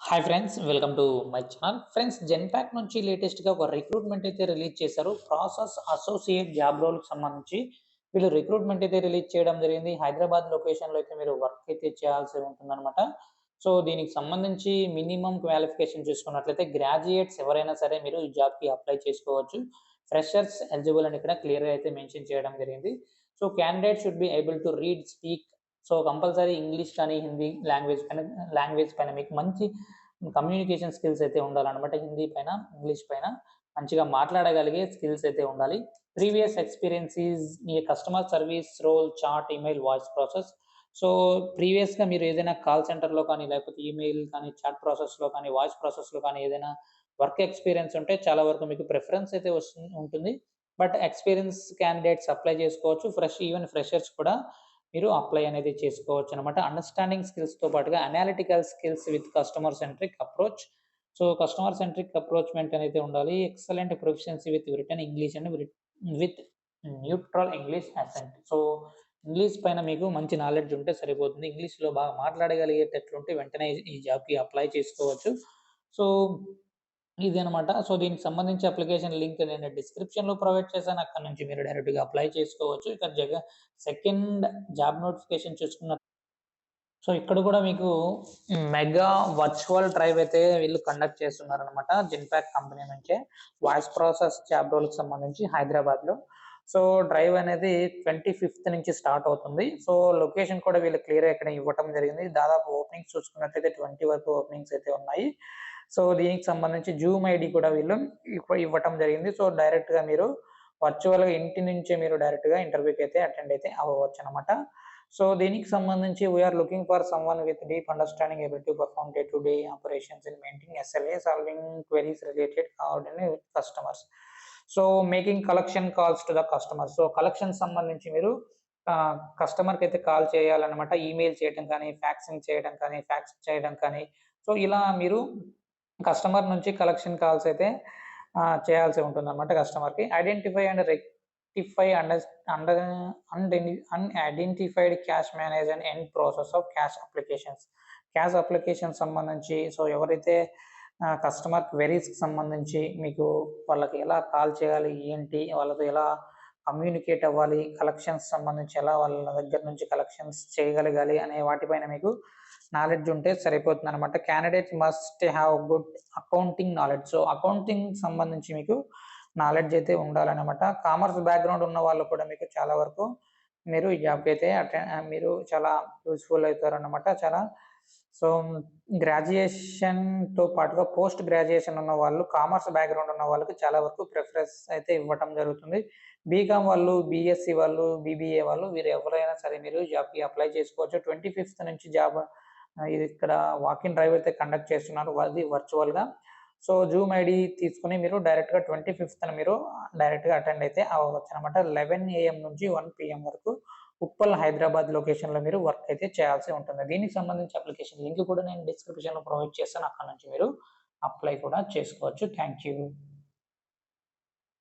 Hi friends, welcome to my channel. Friends, Genpact నుంచి లేటెస్ట్‌గా ఒక రిక్రూట్మెంట్ అయితే రిలీజ్ చేశారు. ప్రాసెస్ అసోసియేట్ జాబ్ రోల్‌కి సంబంధించి వీళ్ళు రిక్రూట్మెంట్ అయితే రిలీజ్ చేయడం జరిగింది. హైదరాబాద్ లొకేషన్‌లో అయితే మీరు వర్క్ అయితే చేయాల్సి ఉంటుందన్నమాట. సో, దీనికి సంబంధించి మినిమమ్ క్వాలిఫికేషన్ చూసుకున్నట్లయితే గ్రాడ్యుయేట్స్ ఎవరైనా సరే మీరు ఈ జాబ్‌కి అప్లై చేసుకోవచ్చు. ఫ్రెషర్స్ ఎలిజిబుల్ అని ఇక్కడ క్లియర్‌గా అయితే మెన్షన్ చేయడం జరిగింది. So, candidate should be able to read, speak. So, compulsory English కానీ, హిందీ లాంగ్వేజ్ పైన మీకు మంచి కమ్యూనికేషన్ స్కిల్స్ అయితే ఉండాలన్నమాట. హిందీ పైన, ఇంగ్లీష్ పైన మంచిగా మాట్లాడగలిగే స్కిల్స్ అయితే ఉండాలి. ప్రీవియస్ ఎక్స్‌పీరియన్స్ ఈజ్ మీ customer service role, chat, email, voice process. So, ప్రీవియస్‌గా మీరు ఏదైనా కాల్ సెంటర్‌లో కానీ, లేకపోతే ఈమెయిల్ కానీ, చాట్ ప్రాసెస్‌లో కానీ, వాయిస్ ప్రాసెస్‌లో కానీ ఏదైనా వర్క్ ఎక్స్‌పీరియన్స్ ఉంటే చాలా వరకు మీకు ప్రిఫరెన్స్ అయితే ఉంటుంది. బట్ ఎక్స్‌పీరియన్స్ క్యాండిడేట్స్ అప్లై చేసుకోవచ్చు. ఈవెన్ ఫ్రెషర్స్ కూడా మీరు అప్లై అనేది చేసుకోవచ్చనమాట. అండర్‌స్టాండింగ్ స్కిల్స్‌తో పాటుగా analytical skills with customer centric approach. So, customer centric అప్రోచ్‌మెంట్ అనేది ఉండాలి. Excellent proficiency with written English and with neutral English accent. So, English పైన మీకు మంచి నాలెడ్జ్ ఉంటే సరిపోతుంది. ఇంగ్లీష్‌లో బాగా మాట్లాడగలిగేటట్లుంటే వెంటనే ఈ జాబ్‌కి అప్లై చేసుకోవచ్చు. సో, ఇదనమాట. సో, దీనికి సంబంధించి అప్లికేషన్ లింక్ నేను డిస్క్రిప్షన్‌లో ప్రొవైడ్ చేశాను. అక్కడి నుంచి మీరు డైరెక్ట్‌గా అప్లై చేసుకోవచ్చు. ఇక సెకండ్ జాబ్ నోటిఫికేషన్ చూసుకున్న సో, ఇక్కడ కూడా మీకు మెగా వర్చువల్ డ్రైవ్ అయితే వీళ్ళు కండక్ట్ చేస్తున్నారనమాట. జెన్‌పాక్ట్ కంపెనీ నుంచే. వాయిస్ ప్రాసెస్ జాబ్ రోల్‌కి సంబంధించి హైదరాబాద్‌లో. సో, డ్రైవ్ అనేది 25థ్ నుంచి స్టార్ట్ అవుతుంది. సో, లొకేషన్ కూడా వీళ్ళు క్లియర్‌గా ఇక్కడ ఇవ్వటం జరిగింది. దాదాపు ఓపెనింగ్స్ చూసుకున్నట్టయితే 20 వరకు ఓపెనింగ్స్ అయితే ఉన్నాయి. సో, దీనికి సంబంధించి జూమ్ ఐడీ కూడా వీళ్ళు ఇవ్వటం జరిగింది. సో, డైరెక్ట్‌గా మీరు వర్చువల్‌గా ఇంటి నుంచే మీరు డైరెక్ట్‌గా ఇంటర్వ్యూకి అయితే అటెండ్ అయితే అవ్వవచ్చనమాట. సో, దీనికి సంబంధించి we are looking for someone with deep understanding able to perform day to day operations in maintaining SLA, solving queries related coordinate with customers. So, making collection calls to the customer. So, collection సంబంధించి మీరు కస్టమర్‌కైతే call చేయాలన్నమాట. Email చేయటం కానీ, fax చేయడం కానీ, so, ఇలా మీరు customer నుంచి కలెక్షన్ కాల్స్ అయితే చేయాల్సి ఉంటుందన్నమాట కస్టమర్‌కి. Identify and rectify under unidentified cash manage and end process of cash applications. Cash application సంబంధించి సో, ఎవరైతే కస్టమర్ క్వెరీస్‌కి సంబంధించి మీకు వాళ్ళకి ఎలా కాల్ చేయాలి, ఏంటి, వాళ్ళతో ఎలా కమ్యూనికేట్ అవ్వాలి, కలెక్షన్స్ సంబంధించి ఎలా వాళ్ళ దగ్గర నుంచి కలెక్షన్స్ చేయగలగాలి అనే వాటిపైన మీకు నాలెడ్జ్ ఉంటే సరిపోతుందనమాట. Candidate must have good accounting knowledge. So, accounting సంబంధించి మీకు నాలెడ్జ్ అయితే ఉండాలనమాట. కామర్స్ బ్యాక్‌గ్రౌండ్ ఉన్న వాళ్ళు కూడా మీకు చాలా వరకు మీరు ఈ జాబ్‌కి అయితే మీరు చాలా యూజ్‌ఫుల్ అవుతారనమాట. సో, గ్రాడ్యుయేషన్‌తో పాటుగా పోస్ట్ గ్రాడ్యుయేషన్ ఉన్న వాళ్ళు, కామర్స్ బ్యాక్‌గ్రౌండ్ ఉన్న వాళ్ళకి చాలా వరకు ప్రిఫరెన్స్ అయితే ఇవ్వటం జరుగుతుంది. బీకామ్ వాళ్ళు, బీఎస్సీ వాళ్ళు, బీబీఏ వాళ్ళు వీరు ఎవరైనా సరే మీరు జాబ్‌కి అప్లై చేసుకోవచ్చు. 25థ్ నుంచి ఇది ఇక్కడ వాక్ ఇన్ డ్రైవ్ అయితే కండక్ట్ చేస్తున్నారు. అది వర్చువల్‌గా. సో, జూమ్ ఐడీ తీసుకొని మీరు డైరెక్ట్‌గా 25థ్‌న మీరు డైరెక్ట్‌గా అటెండ్ అయితే అవ్వవచ్చనమాట. 11 ఏఎం నుంచి 1 పీఎం వరకు ఉప్పల్, హైదరాబాద్ లొకేషన్‌లో మీరు వర్క్ అయితే చేయాల్సి ఉంటుంది. దీనికి సంబంధించి అప్లికేషన్ లింక్ కూడా నేను డిస్క్రిప్షన్‌లో ప్రొవైడ్ చేస్తాను. అక్కడి నుంచి మీరు అప్లై కూడా చేసుకోవచ్చు. Thank you.